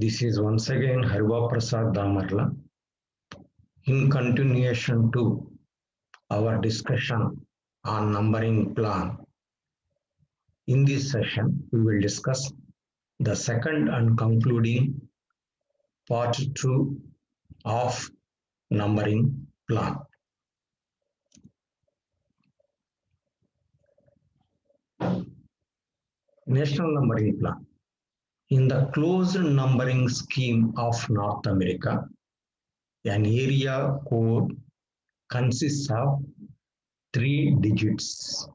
This is once again Haribabuprasad Damarla. In continuation to our discussion on numbering plan, in this session we will discuss the second and concluding part 2 of numbering plan. National numbering plan. In the closed numbering scheme of North America, an area code consists of 3 digits,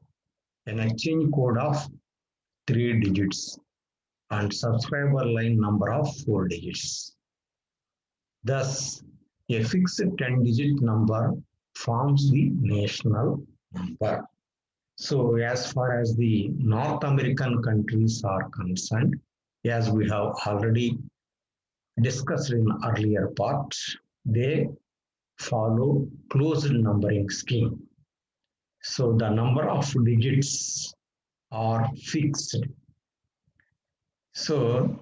an exchange code of 3 digits, and subscriber line number of 4 digits. Thus, a fixed 10-digit number forms the national number. So, as far as the North American countries are concerned, as we have already discussed in earlier part, they follow closed numbering scheme. So, the number of digits are fixed. So,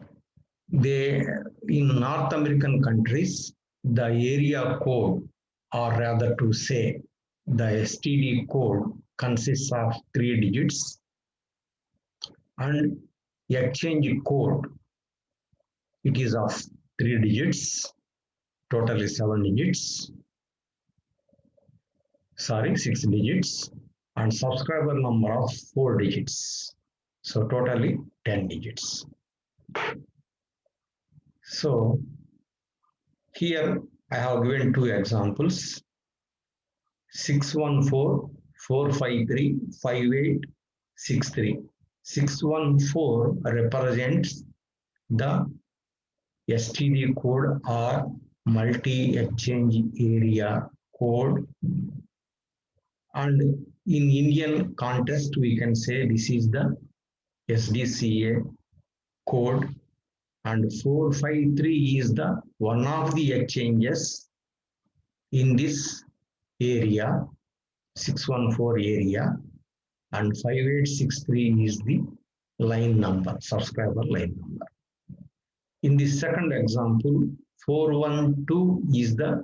in North American countries, the area code, or rather to say, the STD code consists of 3 digits, and exchange code, it is of 3 digits, totally 7 digits, 6 digits, and subscriber number of 4 digits. So totally 10 digits. So here I have given 2 examples: 614-453-5863. 614 represents the STD code or multi-exchange area code, and in Indian context we can say this is the SDCA code, and 453 is the one of the exchanges in this area, 614 area, and 5863 is the line number, subscriber line number. In the second example, 412 is the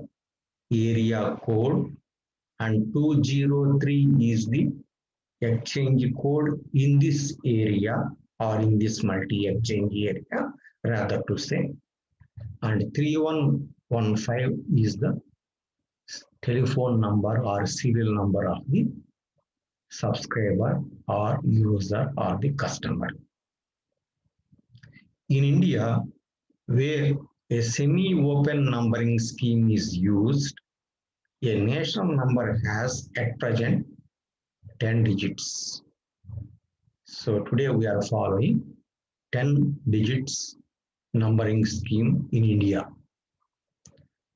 area code and 203 is the exchange code in this area or in this multi-exchange area, rather to say, and 3115 is the telephone number or serial number of the subscriber or user or the customer. In India, where a semi-open numbering scheme is used, a national number has at present 10 digits. So today we are following 10 digits numbering scheme in India.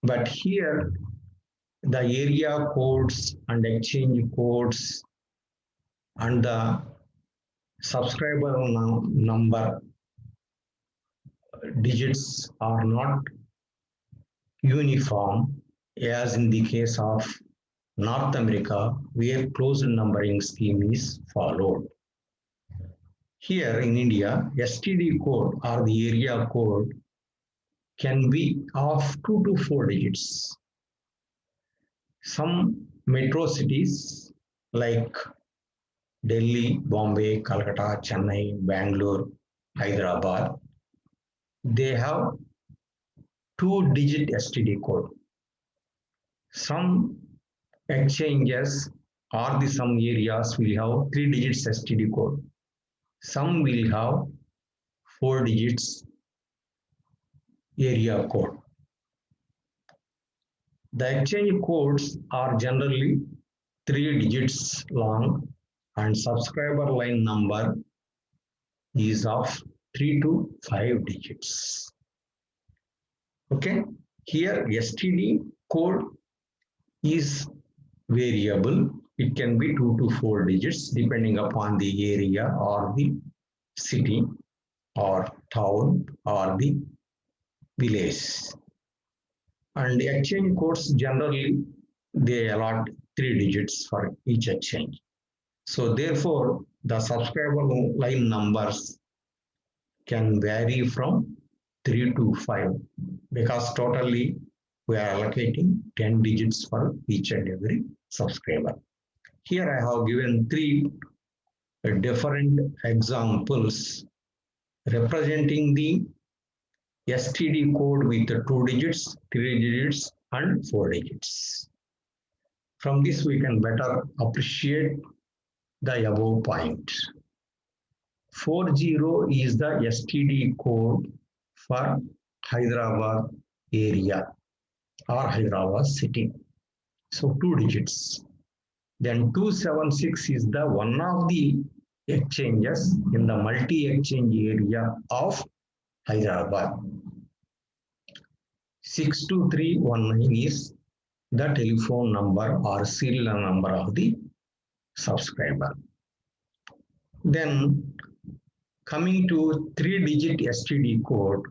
But here the area codes and exchange codes and the subscriber number digits are not uniform, as in the case of North America, where closed numbering scheme is followed. Here in India, STD code or the area code can be of 2 to 4 digits. Some metro cities like Delhi, Bombay, Calcutta, Chennai, Bangalore, Hyderabad, they have 2-digit STD code. Some exchanges or some areas will have 3 digits STD code. Some will have 4 digits area code. The exchange codes are generally 3 digits long, and subscriber line number is of 3 to 5 digits. Okay, here STD code is variable. It can be 2 to 4 digits depending upon the area or the city or town or the village. And the exchange codes generally they allot 3 digits for each exchange. So therefore the subscriber line numbers can vary from 3 to 5 because totally we are allocating 10 digits for each and every subscriber. Here I have given 3 different examples representing the STD code with 2 digits, 3 digits and 4 digits. From this we can better appreciate the above point. 40 is the STD code for Hyderabad area or Hyderabad city. So 2 digits. Then 276 is the one of the exchanges in the multi-exchange area of Hyderabad. 62319 is the telephone number or serial number of the subscriber. Then coming to 3-digit STD code,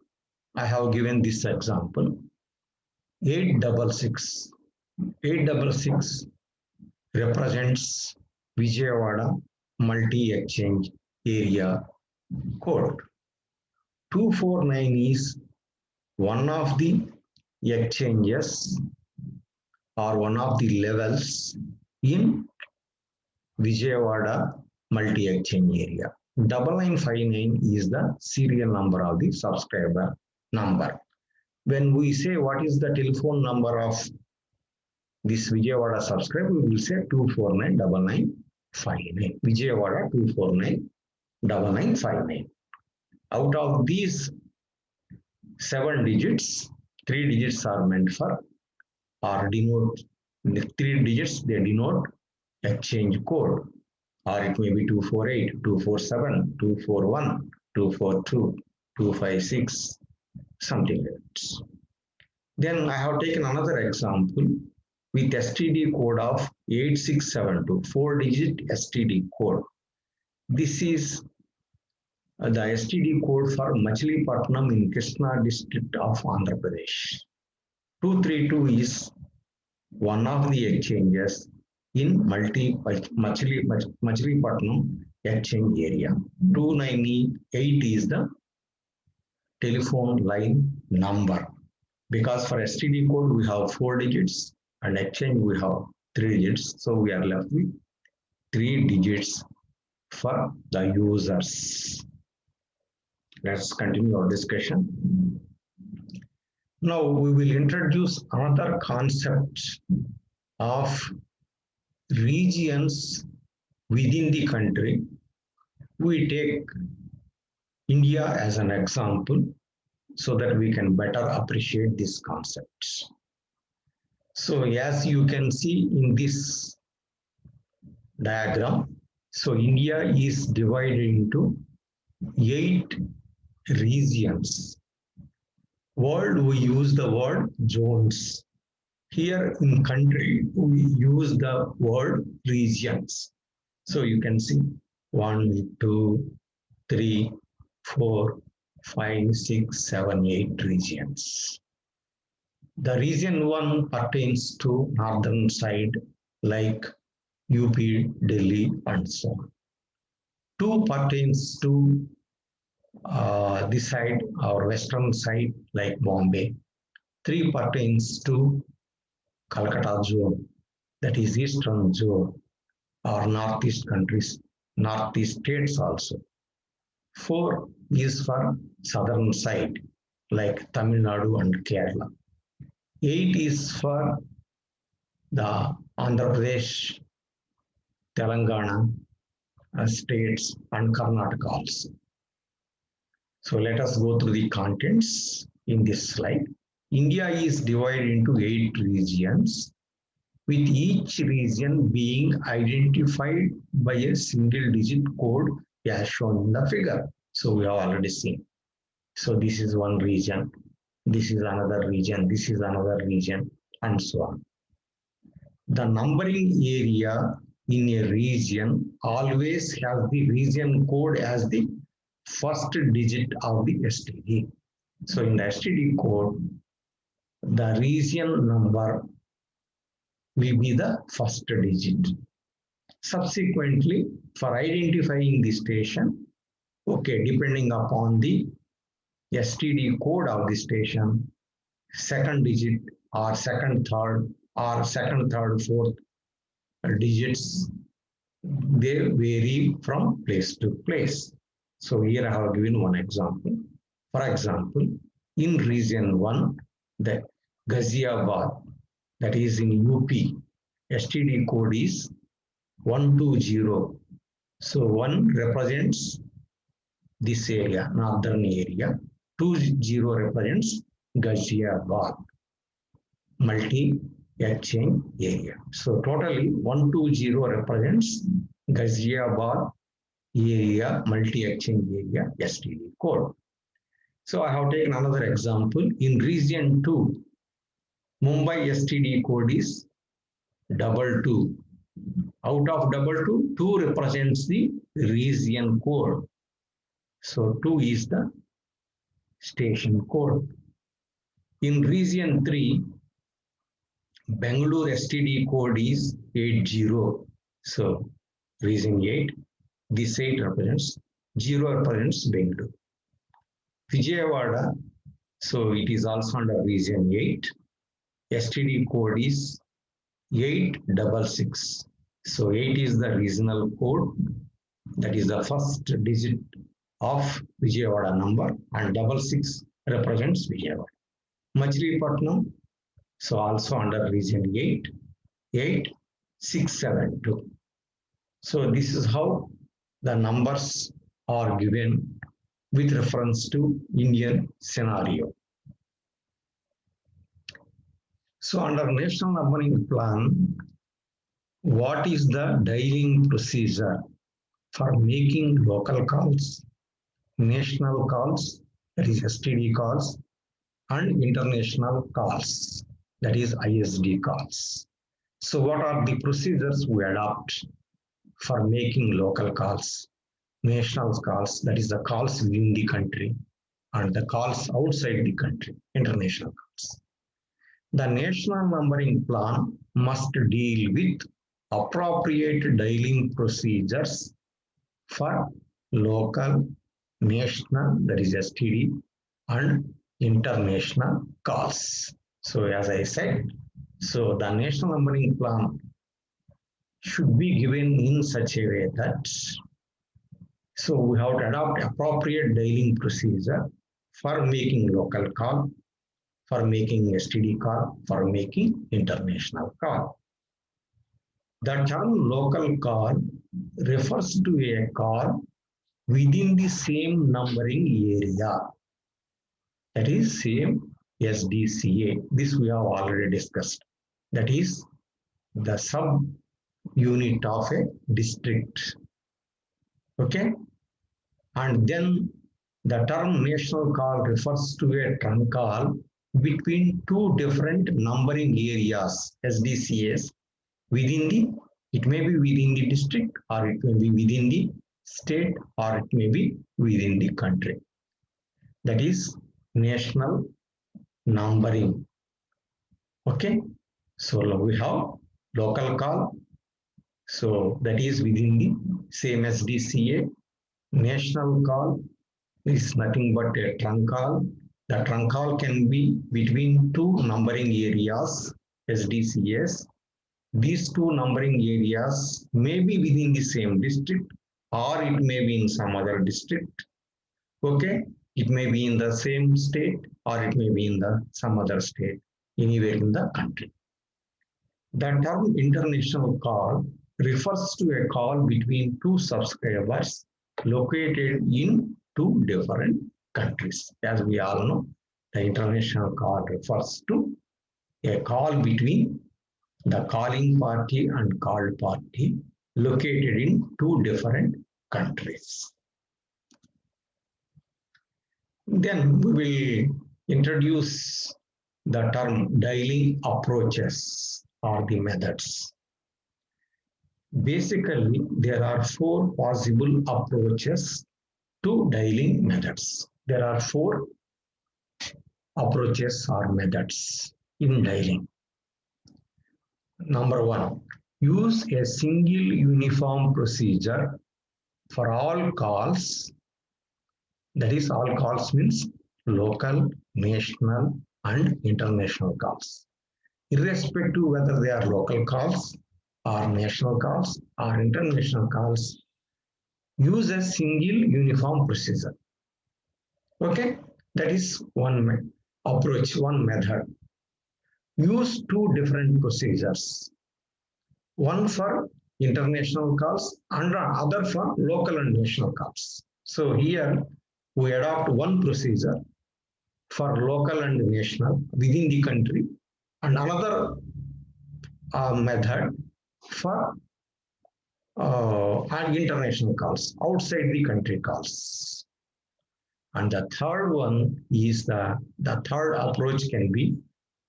I have given this example. 866. 866 represents Vijayawada multi-exchange area code. 249 is one of the exchanges or one of the levels in Vijayawada multi-exchange area. 9959 is the serial number of the subscriber number. When we say what is the telephone number of this Vijayawada subscriber, we will say 2499959. Vijayawada 2499959. Out of these 7 digits, 3 digits are meant for or denote, the 3 digits they denote exchange code, or it may be 248, 247, 241, 242, 256, something like that. Then I have taken another example with STD code of 8672, 4-digit STD code. This is the STD code for Machilipatnam in Krishna district of Andhra Pradesh. 232 is one of the exchanges in Machilipatnam exchange area. 298 is the telephone line number. Because for STD code we have 4 digits and exchange we have 3 digits. So we are left with 3 digits for the users. Let's continue our discussion. Now we will introduce another concept of regions within the country. We take India as an example so that we can better appreciate this concept. So as you can see in this diagram, so India is divided into 8 regions. World, we use the word zones. Here in country, we use the word regions. So you can see 1, 2, 3, 4, 5, 6, 7, 8 regions. The region 1 pertains to northern side like UP, Delhi and so on. 2 pertains to this side or western side like Bombay. 3 pertains to Calcutta zone, that is eastern zone or northeast countries, northeast states also. 4 is for southern side like Tamil Nadu and Kerala. 8 is for the Andhra Pradesh, Telangana states and Karnataka also. So let us go through the contents in this slide. India is divided into 8 regions, with each region being identified by a single digit code as shown in the figure. So we have already seen. So this is one region, this is another region, this is another region, and so on. The numbering area in a region always has the region code as the first digit of the STD. So in the STD code, the region number will be the first digit. Subsequently, for identifying the station, okay, depending upon the STD code of the station, second digit or second, third, fourth digits, they vary from place to place. So here I have given one example. For example, in region 1, the Ghaziabad, that is in UP, STD code is 120. So 1 represents this area, northern area. 20 represents Ghaziabad, multi-exchange area. So totally 120 represents Ghaziabad area, multi-exchange area, STD code. So I have taken another example. In region 2, Mumbai STD code is 22. Out of 22, 2 represents the region code. So 2 is the station code. In region 3, Bangalore STD code is 80. So region 8, this 8 represents, 0 represents Bangalore. Vijayawada, so it is also under region 8. STD code is 866. So 8 is the regional code. That is the first digit of Vijayawada number, and 66 represents Vijayawada. Machilipatnam, so also under region 8, 8672. So this is how the numbers are given with reference to Indian scenario. So under National Numbering Plan, what is the dialing procedure for making local calls, national calls, that is STD calls, and international calls, that is ISD calls. So what are the procedures we adopt for making local calls, national calls, that is the calls within the country, and the calls outside the country, international calls? The National Numbering Plan must deal with appropriate dialing procedures for local, national, that is STD, and international calls. So as I said, so the National Numbering Plan should be given in such a way that, so we have to adopt appropriate dialing procedure for making local call, for making STD call, for making international call. The term local call refers to a call within the same numbering area, that is same SDCA. This we have already discussed. That is the sub unit of a district. Okay, and then the term national call refers to a trunk call between two different numbering areas, SDCAs, within the, it may be within the district, or it may be within the state, or it may be within the country. That is national numbering. Okay, so we have local call, so that is within the same SDCA. National call is nothing but a trunk call. The trunk call can be between two numbering areas, SDCS. These two numbering areas may be within the same district, or it may be in some other district. Okay, it may be in the same state, or it may be in some other state, anywhere in the country. The term international call refers to a call between two subscribers located in two different countries. As we all know, the international call refers to a call between the calling party and called party located in two different countries. Then we will introduce the term dialing approaches or the methods. Basically, there are 4 possible approaches to dialing methods. There are 4 approaches or methods in dialing. Number 1, use a single uniform procedure for all calls. That is, all calls means local, national, and international calls. Irrespective whether they are local calls or national calls or international calls, use a single uniform procedure. Okay, that is one approach, one method. Use two different procedures, one for international calls and other for local and national calls. So here we adopt one procedure for local and national within the country and another method for and international calls outside the country calls. And the third one is the third approach can be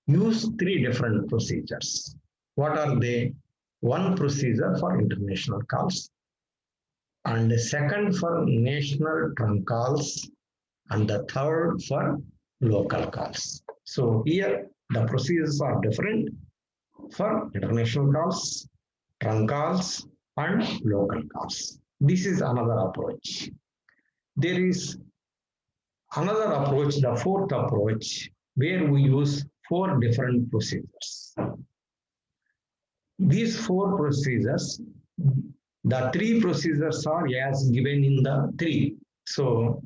use three different procedures. What are they? One procedure for international calls, and the second for national trunk calls, and the third for local calls. So here the procedures are different for international calls, trunk calls, and local calls. This is another approach. There is another approach, the fourth approach, where we use four different procedures. These four procedures, the three procedures are as given in the three. So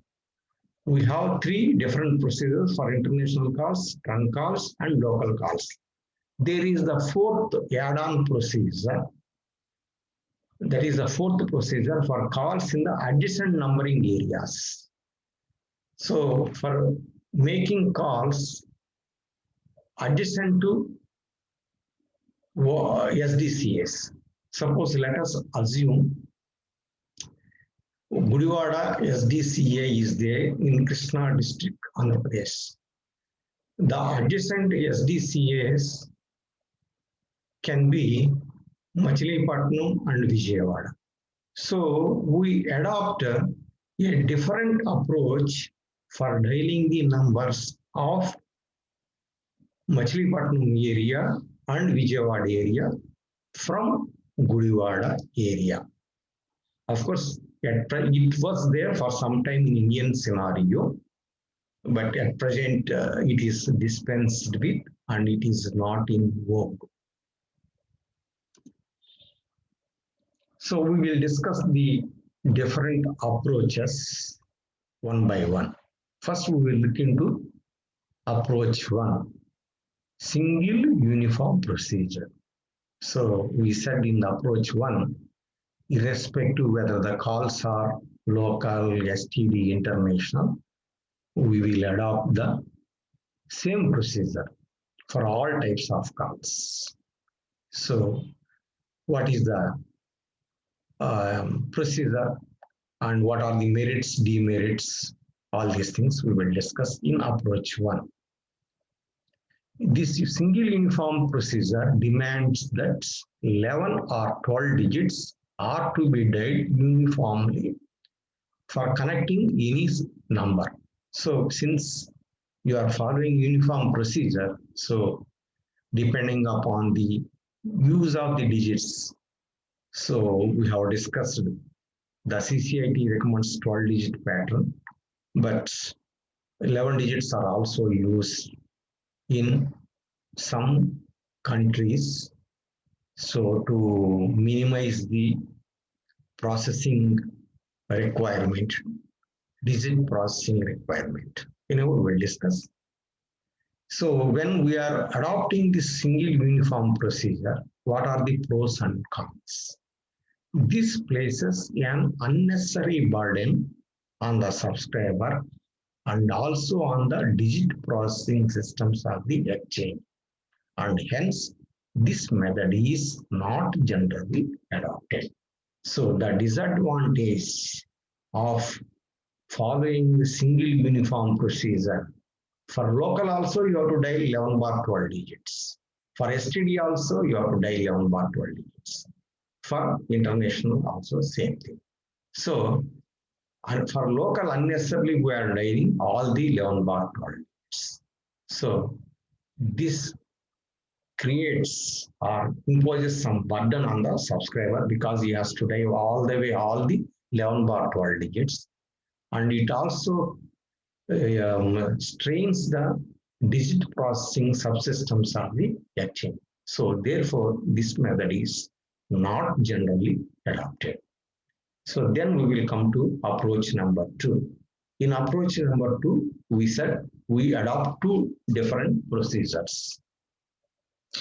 we have three different procedures for international calls, trunk calls, and local calls. There is the fourth add-on procedure. That is the fourth procedure for calls in the adjacent numbering areas. So for making calls adjacent to SDCS, suppose let us assume Gudivada SDCA is there in Krishna district, Andhra Pradesh. The adjacent SDCAs can be Machilipatnam and Vijayawada. So we adopt a different approach for dialing the numbers of Machilipatnam area and Vijayawada area from Gudivada area. Of course, it was there for some time in Indian scenario, but at present it is dispensed with and it is not in vogue. So we will discuss the different approaches one by one. First, we will look into approach one, single uniform procedure. So we said in the approach one, irrespective whether the calls are local, STD, international, we will adopt the same procedure for all types of calls. So what is the procedure and what are the merits, demerits, all these things we will discuss in approach one. This single uniform procedure demands that 11 or 12 digits are to be dialed uniformly for connecting any number. So since you are following uniform procedure, so depending upon the use of the digits, so we have discussed the CCIT recommends 12 digit pattern, but 11 digits are also used in some countries. So to minimize the processing requirement, digit processing requirement, we will discuss. So when we are adopting this single uniform procedure, what are the pros and cons? This places an unnecessary burden on the subscriber and also on the digit processing systems of the exchange. And hence, this method is not generally adopted. So the disadvantage of following the single uniform procedure, for local also you have to dial 11 bar 12 digits. For STD also you have to dial 11 bar 12 digits. For international also same thing. So and for local unnecessarily we are dialing all the 11 bar 12 digits. So this creates or imposes some burden on the subscriber because he has to dial all the 11 bar 12 digits, and it also strains the digit processing subsystems of the exchange. So therefore, this method is not generally adopted. So then we will come to approach number 2. In approach number 2, we said we adopt two different procedures.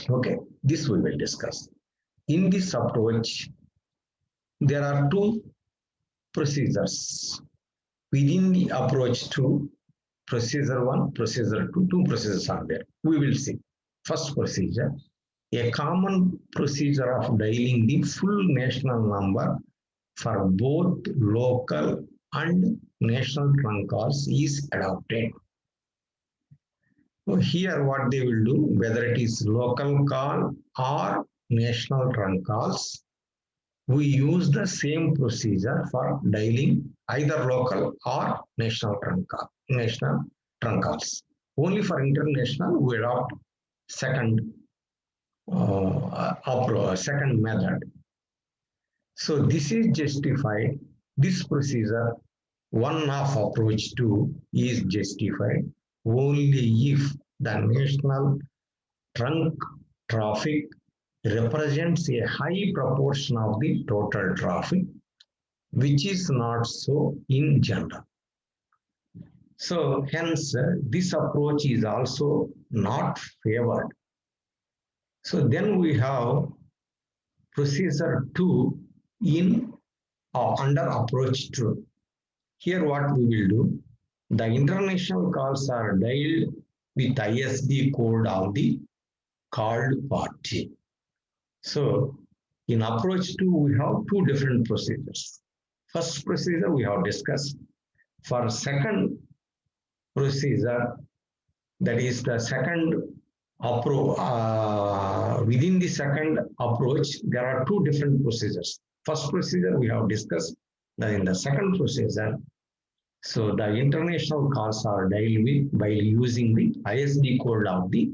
Okay, this we will discuss. In this approach, there are two procedures. Within the approach 2, procedure 1, procedure 2, two procedures are there. We will see. First procedure, a common procedure of dialing the full national number for both local and national trunk calls is adopted. So here what they will do, whether it is local call or national trunk calls, we use the same procedure for dialing either local or national trunk calls. Only for international, we adopt second second method. So this is justified. This procedure, one of approach 2, is justified only if the national trunk traffic represents a high proportion of the total traffic, which is not so in general. So hence, this approach is also not favored. So then we have procedure 2 in under approach 2. Here what we will do, the international calls are dialed with ISD code of the called party. So in approach 2, we have two different procedures. First procedure we have discussed. For second procedure, that is the second approach, within the second approach, there are two different procedures. First procedure we have discussed. Then in the second procedure, so the international calls are dialed with by using the ISD code of the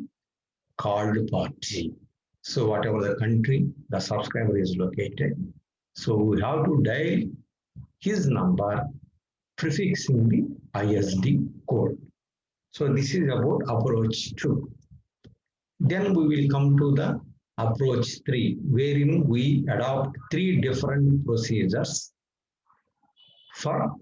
called party. So whatever the country the subscriber is located, so we have to dial his number prefixing the ISD code. So this is about approach 2. Then we will come to the approach 3, wherein we adopt three different procedures for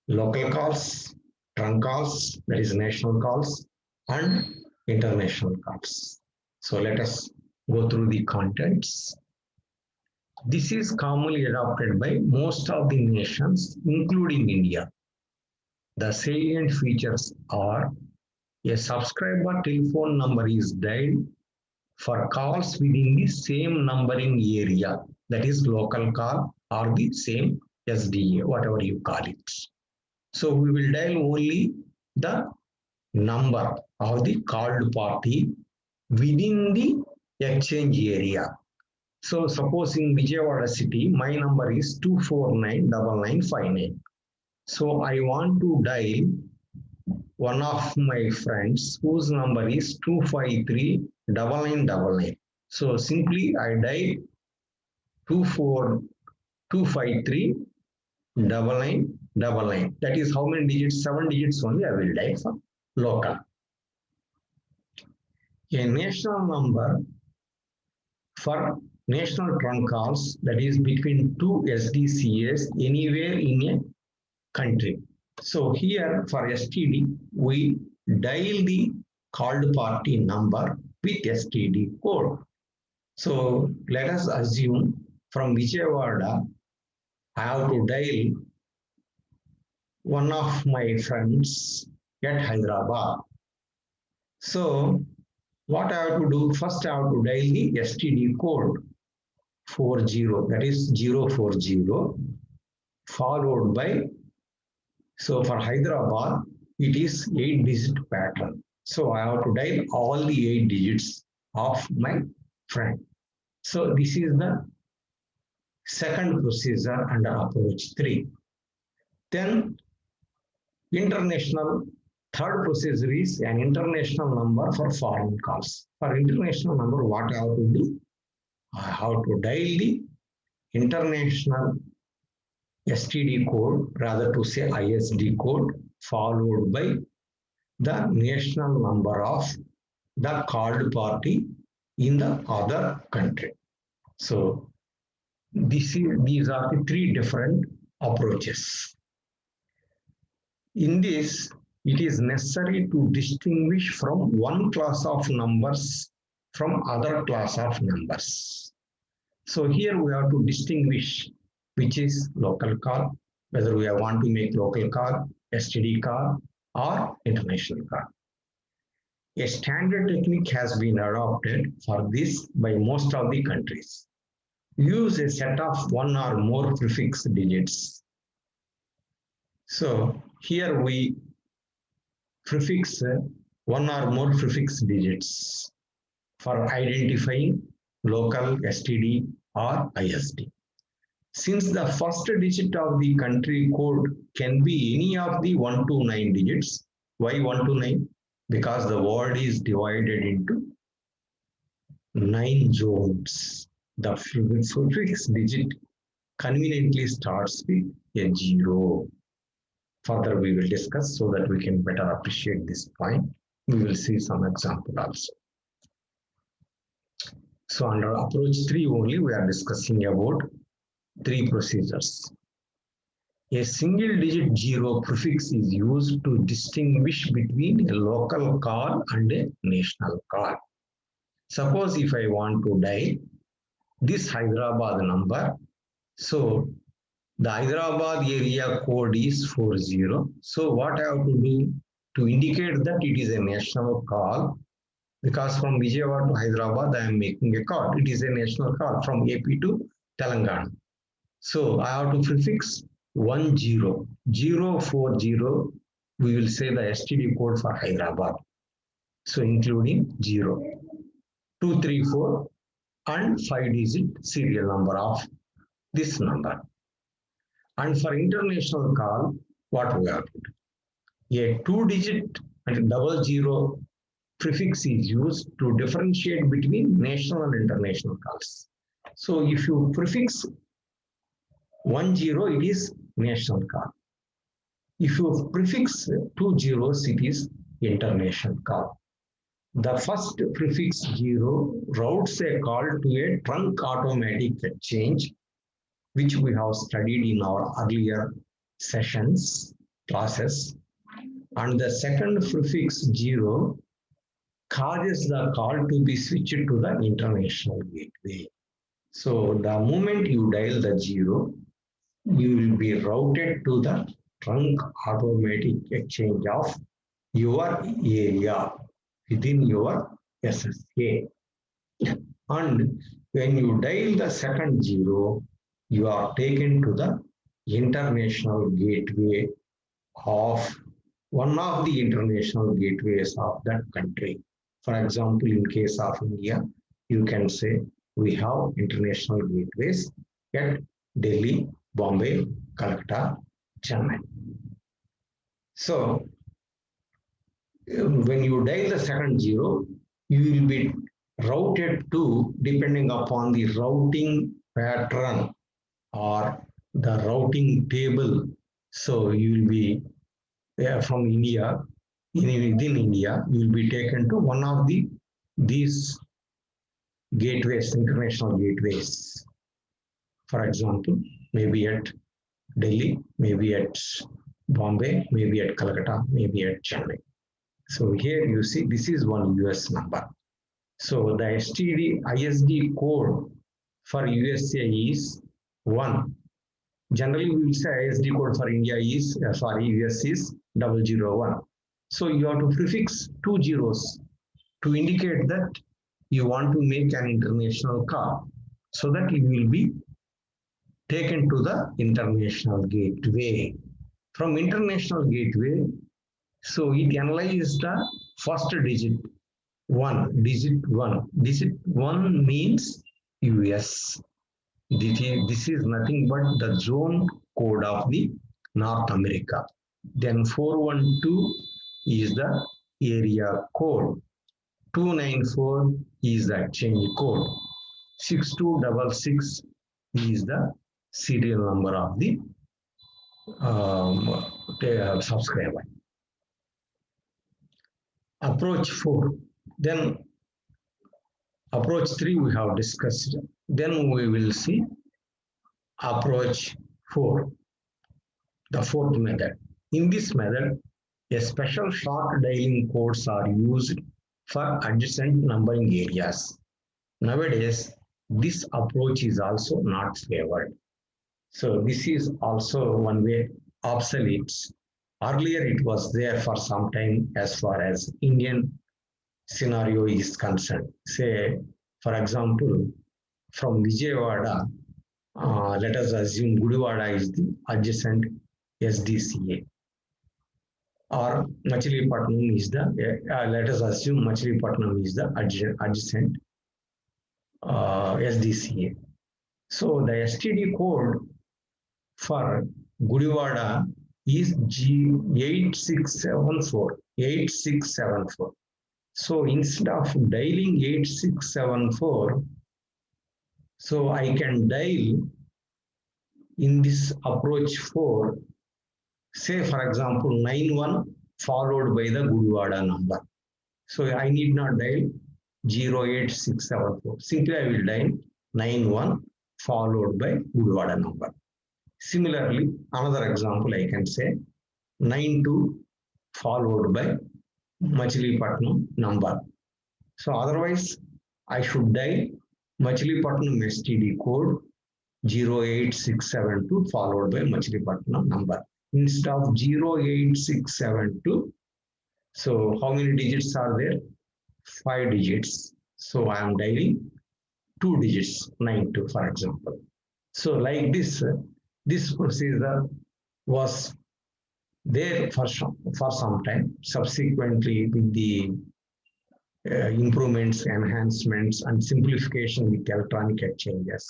local calls, trunk calls, that is national calls, and international calls. So let us go through the contents. This is commonly adopted by most of the nations, including India. The salient features are a subscriber telephone number is dialed for calls within the same numbering area, that is local call or the same SDA, whatever you call it. So we will dial only the number of the called party within the exchange area. So suppose in Vijayawada city, my number is 2499959. So I want to dial one of my friends whose number is 2539999. So simply I dial 242539999. That is how many digits? 7 digits only I will dial for local. A national number for national trunk calls, that is between two SDCAs anywhere in a country. So here for STD, we dial the called party number with STD code. So let us assume from Vijayawada, I have to dial one of my friends at Hyderabad. So what I have to do? First, I have to dial the STD code 40, that is 040, followed by, so for Hyderabad, it is 8-digit pattern. So I have to dial all the 8 digits of my friend. So this is the second procedure under approach 3. Then international third procedure is an international number for foreign calls. For international number, what I have to do? I have to dial the international STD code, rather to say ISD code followed by the national number of the called party in the other country. So these are the three different approaches. In this, it is necessary to distinguish from one class of numbers from other class of numbers. So here we have to distinguish which is local call, whether we want to make local call, STD call, or international call. A standard technique has been adopted for this by most of the countries. Use a set of one or more prefix digits. So here we prefix one or more prefix digits for identifying local STD or ISD. Since the first digit of the country code can be any of the 1 to 9 digits, why 1 to 9? Because the world is divided into 9 zones. The prefix digit conveniently starts with a 0. Further, we will discuss so that we can better appreciate this point. We will see some example also. So under approach 3 only, we are discussing about 3 procedures. A single digit 0 prefix is used to distinguish between a local call and a national call. Suppose if I want to dial this Hyderabad number, so the Hyderabad area code is 40. So what I have to do to indicate that it is a national call, because from Vijayawada to Hyderabad I am making a call. It is a national call from AP to Telangana. So I have to prefix 10, 040, we will say the STD code for Hyderabad. So including 0, 234 and 5-digit serial number of this number. And for international call, what we have to do? A 2-digit and 00 prefix is used to differentiate between national and international calls. So if you prefix 10, it is national call. If you prefix 20, it is international call. The first prefix 0 routes a call to a trunk automatic exchange, which we have studied in our earlier sessions, classes. And the second prefix 0 causes the call to be switched to the international gateway. So the moment you dial the 0, you will be routed to the trunk automatic exchange of your area within your SSA. And when you dial the second 0, you are taken to the international gateway of one of the international gateways of that country. For example, in case of India, you can say we have international gateways at Delhi, Bombay, Calcutta, Chennai. So when you dial the second 0, you will be routed to, depending upon the routing pattern or the routing table. So you will be from India, within India, you will be taken to one of these gateways, international gateways. For example, maybe at Delhi, maybe at Bombay, maybe at Calcutta, maybe at Chennai. So here you see this is one US number. So the STD ISD code for USA is 1. Generally, we will say ISD code for India is, US is 001. So you have to prefix 2 zeros to indicate that you want to make an international call, so that you will be taken to the international gateway. From international gateway, so it analyzes the first digit 1. Digit 1. Digit 1 means US. This is nothing but the zone code of the North America. Then 412 is the area code. 294 is the exchange code. 6266 is the serial number of the subscriber. Approach 4. Then approach 3 we have discussed. Then we will see approach 4, the fourth method. In this method, a special short dialing codes are used for adjacent numbering areas. Nowadays, this approach is also not favored. So this is also one way obsolete. Earlier it was there for some time as far as Indian scenario is concerned. Say, for example, from Vijayawada, let us assume Gudivada is the adjacent SDCA, or Machilipatnam is the, let us assume Machilipatnam is the adjacent SDCA. So the STD code for Gudivada is G8674. 8674. So instead of dialing 8674, so I can dial in this approach 4, say for example 91 followed by the Gudivada number. So I need not dial 08674. Simply I will dial 91 followed by Gudivada number. Similarly, another example I can say 92 followed by Machilipatnam number. So otherwise, I should dial Machilipatnam STD code 08672 followed by Machilipatnam number. Instead of 08672, so how many digits are there? 5 digits. So I am dialing 2 digits, 92 for example. So like this procedure was there for some time. Subsequently, with the improvements, enhancements, and simplification with electronic exchanges,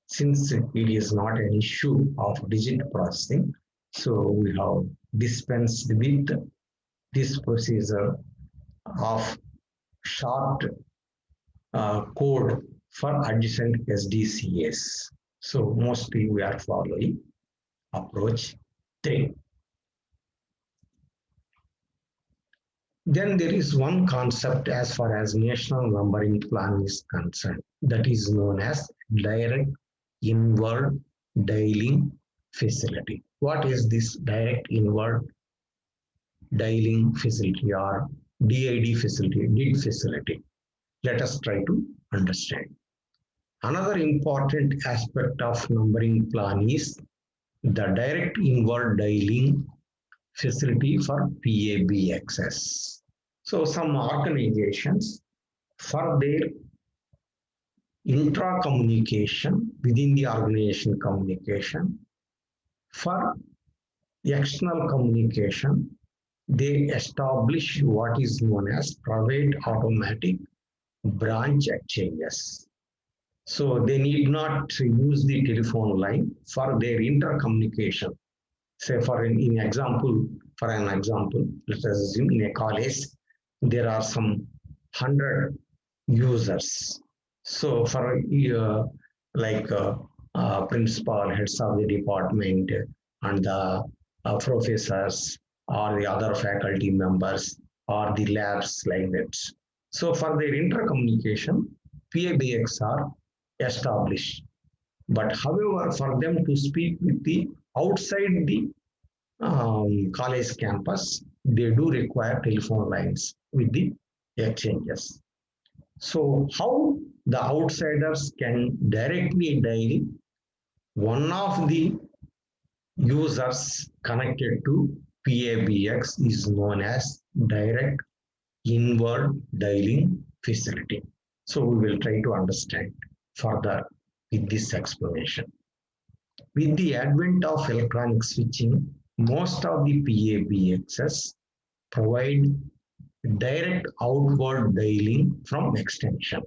since it is not an issue of digit processing, so we have dispensed with this procedure of short code for adjacent SDCAs. So mostly we are following approach 3. Then there is one concept as far as national numbering plan is concerned, that is known as direct inward dialing facility. What is this direct inward dialing facility or DID facility, DID facility? Let us try to understand. Another important aspect of numbering plan is the direct inward dialing facility for PABXS. So some organizations, for their intra-communication, within the organization communication, for external communication, they establish what is known as private automatic branch exchanges. So they need not use the telephone line for their intercommunication. Say for an example, let us assume in a college, there are some 100 users. So for principal, heads of the department, and the professors or the other faculty members or the labs like that. So for their intercommunication, PABX are established. But however, for them to speak with the outside the college campus, they do require telephone lines with the exchanges. So how the outsiders can directly dial one of the users connected to PABX is known as direct inward dialing facility. So we will try to understand further with this explanation. With the advent of electronic switching, most of the PABXs provide direct outward dialing from extension.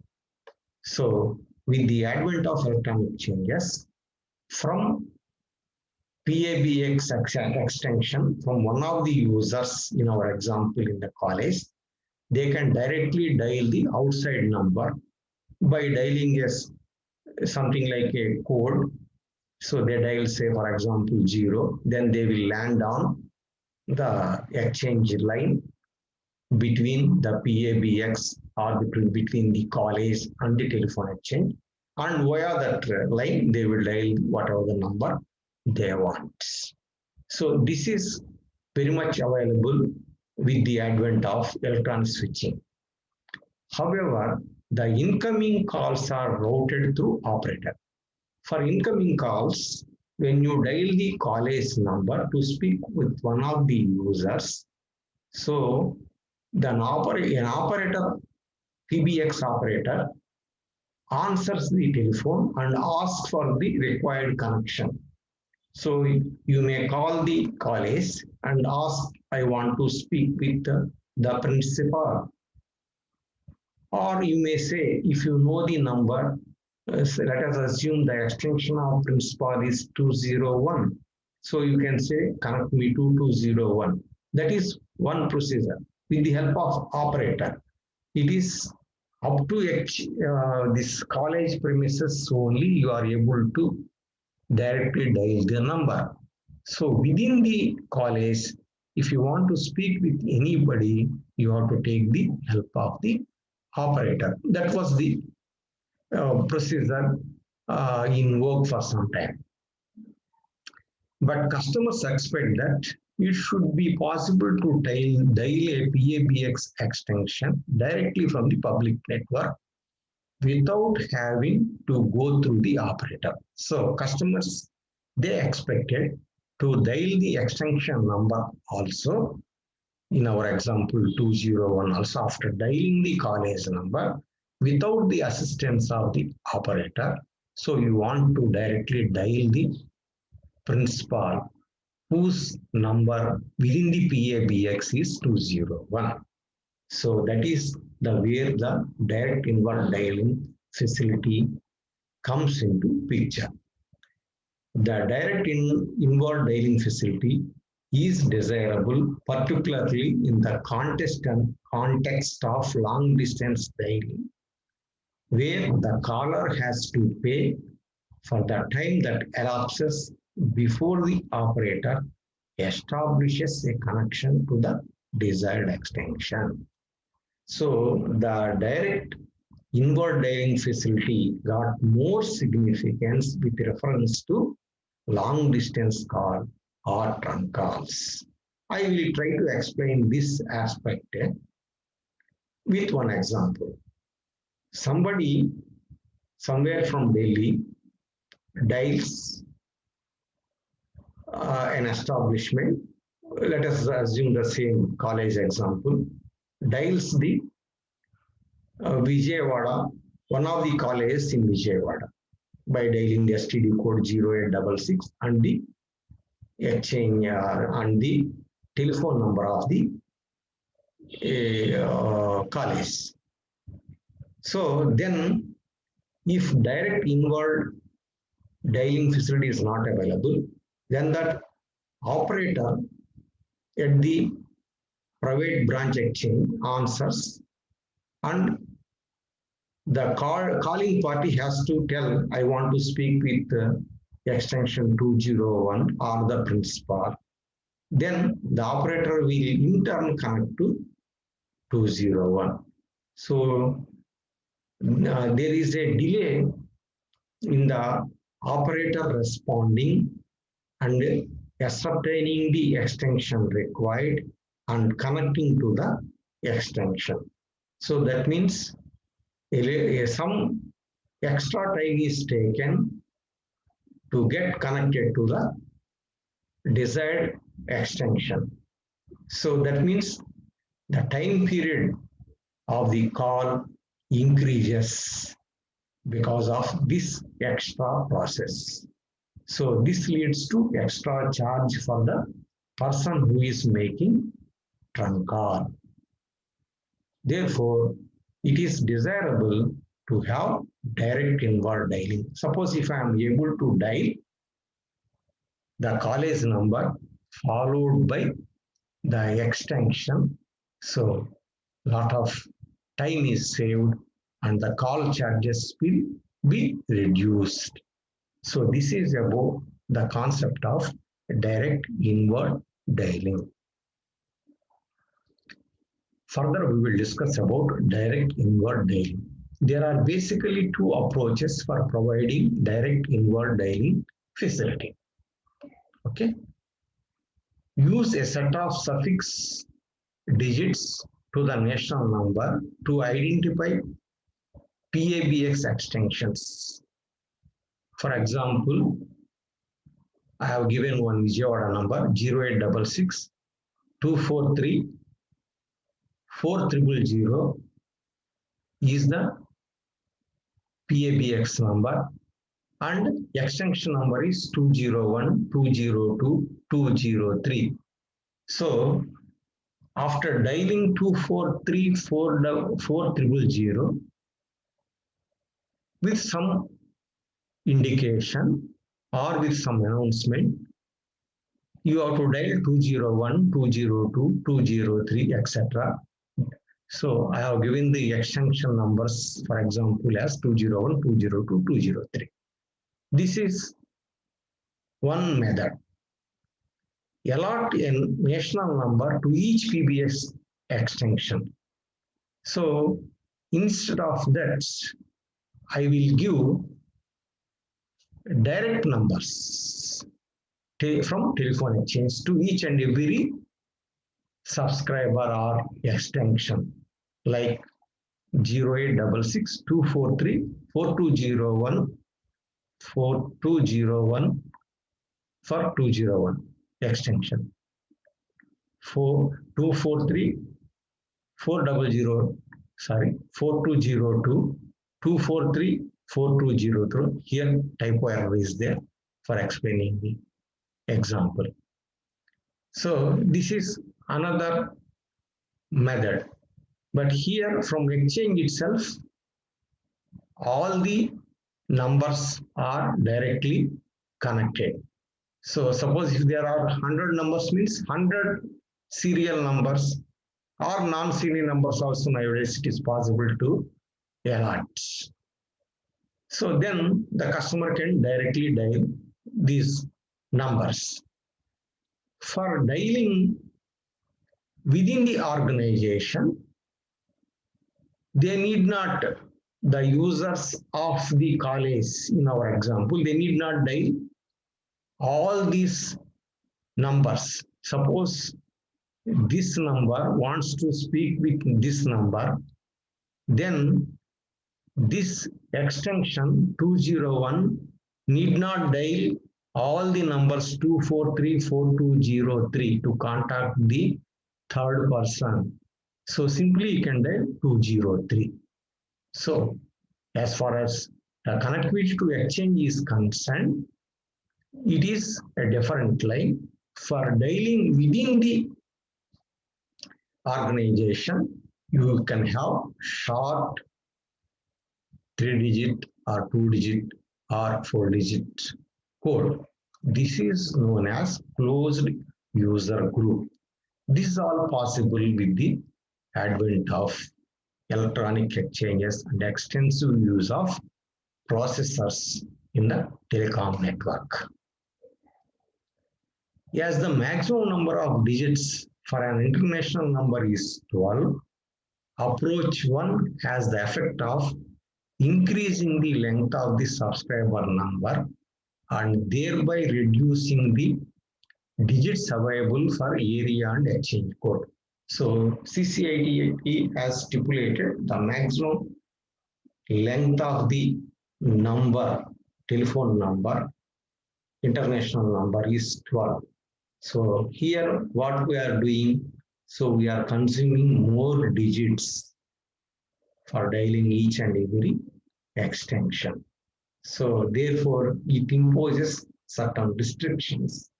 So with the advent of electronic changes, from PABX extension from one of the users in our example in the college, they can directly dial the outside number by dialing something like a code So they dial, say, for example, 0, then they will land on the exchange line between the PABX or between the college and the telephone exchange. And via that line, they will dial whatever the number they want. So this is very much available with the advent of electronic switching. However, the incoming calls are routed through operator. For incoming calls, when you dial the college number to speak with one of the users, so an operator, PBX operator, answers the telephone and asks for the required connection. So you may call the college and ask, I want to speak with the principal. Or you may say, if you know the number, so let us assume the extension of principal is 201. So you can say, connect me to 201. That is one procedure with the help of operator. It is up to this college premises only you are able to directly dial the number. So within the college, if you want to speak with anybody, you have to take the help of the operator. That was the procedure in work for some time. But customers expect that it should be possible to dial a PABX extension directly from the public network without having to go through the operator. So customers, they expected to dial the extension number also. In our example 201, also after dialing the college number without the assistance of the operator. So you want to directly dial the principal whose number within the PABX is 201. So that is the where the direct inward dialing facility comes into picture. The direct inward dialing facility is desirable, particularly in the context of long distance dialing, where the caller has to pay for the time that elapses before the operator establishes a connection to the desired extension. So the direct inward dialing facility got more significance with reference to long distance call or trunk calls. I will try to explain this aspect with one example. Somebody somewhere from Delhi dials an establishment. Let us assume the same college example. Dials the Vijayawada, one of the colleges in Vijayawada, by dialing the STD code 0866 and the exchange and the telephone number of the college. So then, if direct inward dialing facility is not available, then that operator at the private branch exchange answers, and the calling party has to tell, I want to speak with extension 201 or the principal. Then the operator will in turn connect to 201. So there is a delay in the operator responding and ascertaining the extension required and connecting to the extension. So that means some extra time is taken to get connected to the desired extension. So that means the time period of the call increases because of this extra process. So this leads to extra charge for the person who is making trunk call. Therefore, it is desirable to have direct inward dialing. Suppose if I am able to dial the college number followed by the extension, so lot of time is saved and the call charges will be reduced. So this is about the concept of direct inward dialing. Further, we will discuss about direct inward dialing. There are basically two approaches for providing direct inward dialing facility. Okay. Use a set of suffix digits to the national number to identify PABX extensions. For example, I have given one Vijayawada number 0866 243 4000 is the PABX number and extension number is 201, 202, 203. So after dialing 243 4000 with some indication or with some announcement, you have to dial 201, 202, 203, etc. So I have given the extension numbers, for example, as 201, 202, 203. This is one method. Allot a national number to each PBS extension. So instead of that, I will give direct numbers from telephone exchange to each and every subscriber or extension, like 0866 243 4201 4201 for 201 extension, 243 400, sorry, 4202 243 4203. Here typo error is there for explaining the example. So this is another method, but here from exchange itself all the numbers are directly connected. So suppose if there are 100 numbers, means 100 serial numbers or non-serial numbers also nowadays it is possible to allot. So then the customer can directly dial these numbers. For dialing within the organization, they need not, the users of the college in our example, they need not dial all these numbers. Suppose this number wants to speak with this number, then this extension 201 need not dial all the numbers 243 4203 to contact the third person. So simply you can dial 203. So as far as the connectivity to exchange is concerned, it is a different line. For dialing within the organization, you can have short 3-digit or 2-digit or 4-digit code. This is known as closed user group. This is all possible with the advent of electronic exchanges and extensive use of processors in the telecom network. As the maximum number of digits for an international number is 12, approach 1 has the effect of increasing the length of the subscriber number and thereby reducing the digits available for area and exchange code. So CCIT has stipulated the maximum length of the number, telephone number, international number is 12. So here what we are doing, so we are consuming more digits for dialing each and every extension. So therefore it imposes certain restrictions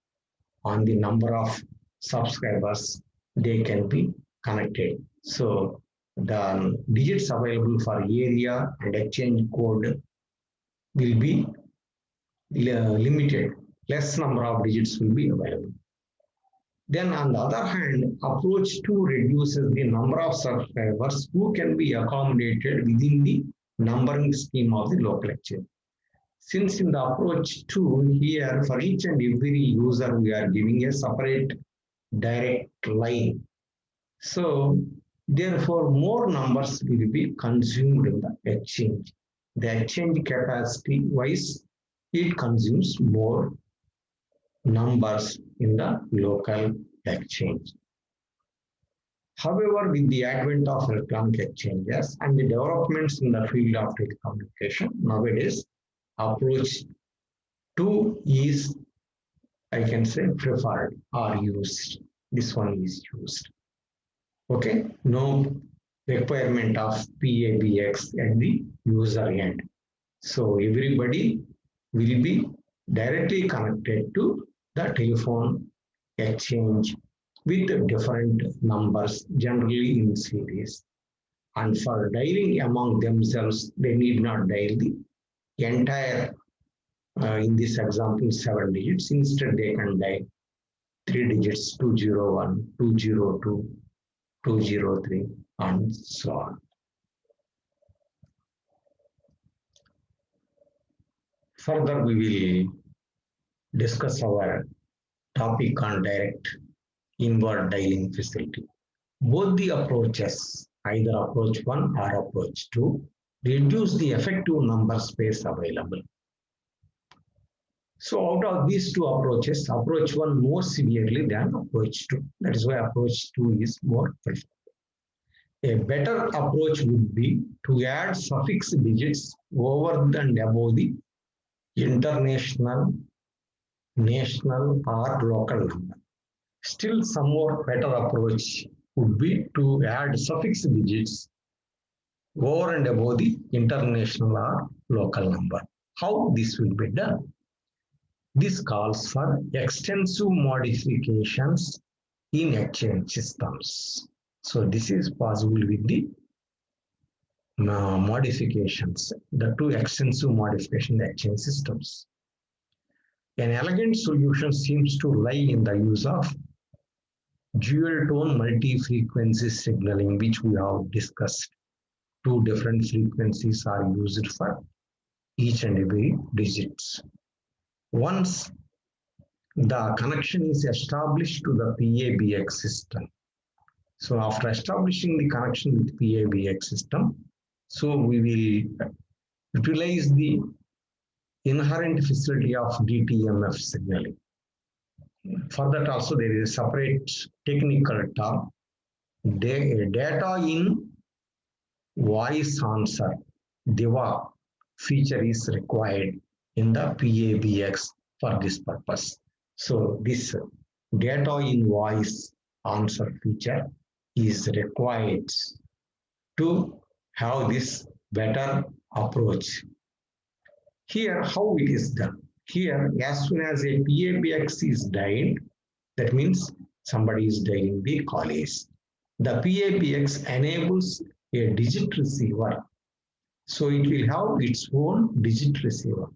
on the number of subscribers they can be connected. So the digits available for area and exchange code will be limited. Less number of digits will be available. Then on the other hand, approach 2 reduces the number of subscribers who can be accommodated within the numbering scheme of the local exchange. Since in the approach 2 here for each and every user we are giving a separate direct line. So therefore more numbers will be consumed in the exchange. The exchange capacity wise it consumes more numbers in the local exchange. However, with the advent of electronic exchanges and the developments in the field of telecommunication, nowadays approach 2 is, I can say, preferred or used. This one is used. Okay, no requirement of PABX at the user end. So everybody will be directly connected to the telephone exchange with different numbers, generally in series. And for dialing among themselves, they need not dial the entire, in this example, 7 digits. Instead, they can dial 3 digits, 201, 202, 203, and so on. Further, we will discuss our topic on direct inward dialing facility. Both the approaches, either approach 1 or approach 2, reduce the effective number space available. So out of these two approaches, approach 1 more severely than approach 2. That is why approach 2 is more preferred. A better approach would be to add suffix digits over and above the international, national, or local number. Still, some more better approach would be to add suffix digits over and above the international or local number. How this will be done? This calls for extensive modifications in exchange systems. So this is possible with the modifications, the two extensive modification exchange systems. An elegant solution seems to lie in the use of dual tone multi-frequency signaling, which we have discussed. Two different frequencies are used for each and every digits. Once the connection is established to the PABX system, so after establishing the connection with PABX system, so we will utilize the inherent facility of DTMF signaling. For that also there is a separate technical term, data in voice answer, DEVA feature is required in the PABX for this purpose. So this data in voice answer feature is required to have this better approach. Here, how it is done? Here, as soon as a PABX is dialed, that means somebody is dialing the college. The PABX enables a digit receiver. So it will have its own digit receiver.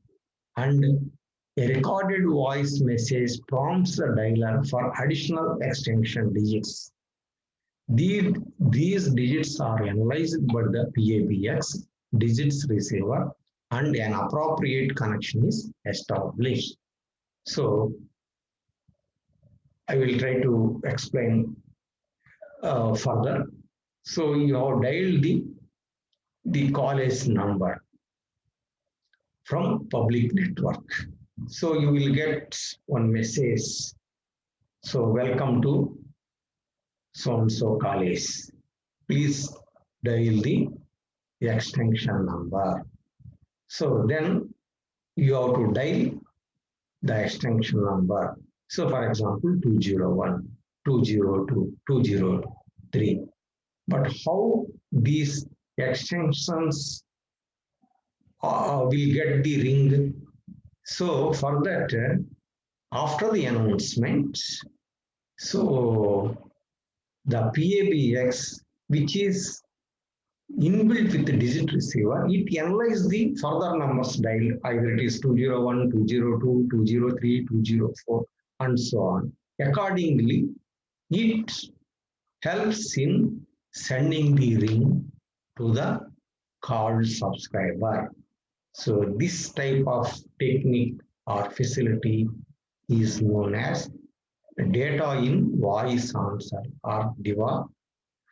And a recorded voice message prompts the dialer for additional extension digits. These digits are analyzed by the PABX digits receiver and an appropriate connection is established. So I will try to explain further. So you have dialed the college number from public network. So you will get one message. So welcome to so-and-so college. Please dial the extension number. So then you have to dial the extension number. So for example, 201, 202, 203. But how these extensions will get the ring? So for that, after the announcement, so the PABX, which is inbuilt with the digit receiver, it analyzes the further numbers dialed, either it is 201, 202, 203, 204, and so on. Accordingly, it helps in sending the ring to the called subscriber. So this type of technique or facility is known as data in voice answer or DIVA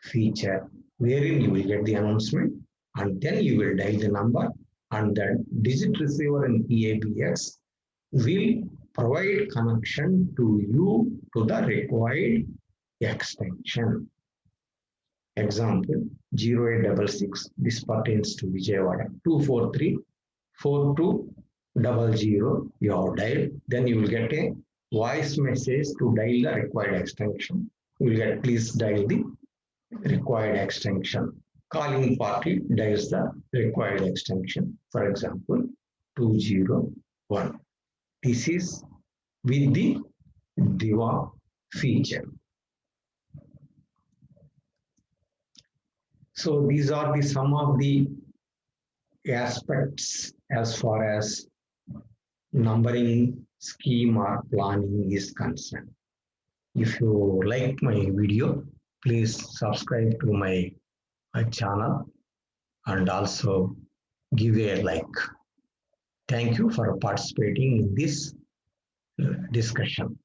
feature, wherein you will get the announcement and then you will dial the number and the digit receiver in PABX will provide connection to you to the required extension. Example 0866, this pertains to Vijayawada, 243 4200 you have dialed, then you will get a voice message to dial the required extension. You will get please dial the required extension. Calling party dials the required extension. For example, 201. This is with the DIVA feature. So these are the some of the aspects as far as numbering scheme or planning is concerned. If you like my video, please subscribe to my channel and also give a like. Thank you for participating in this discussion.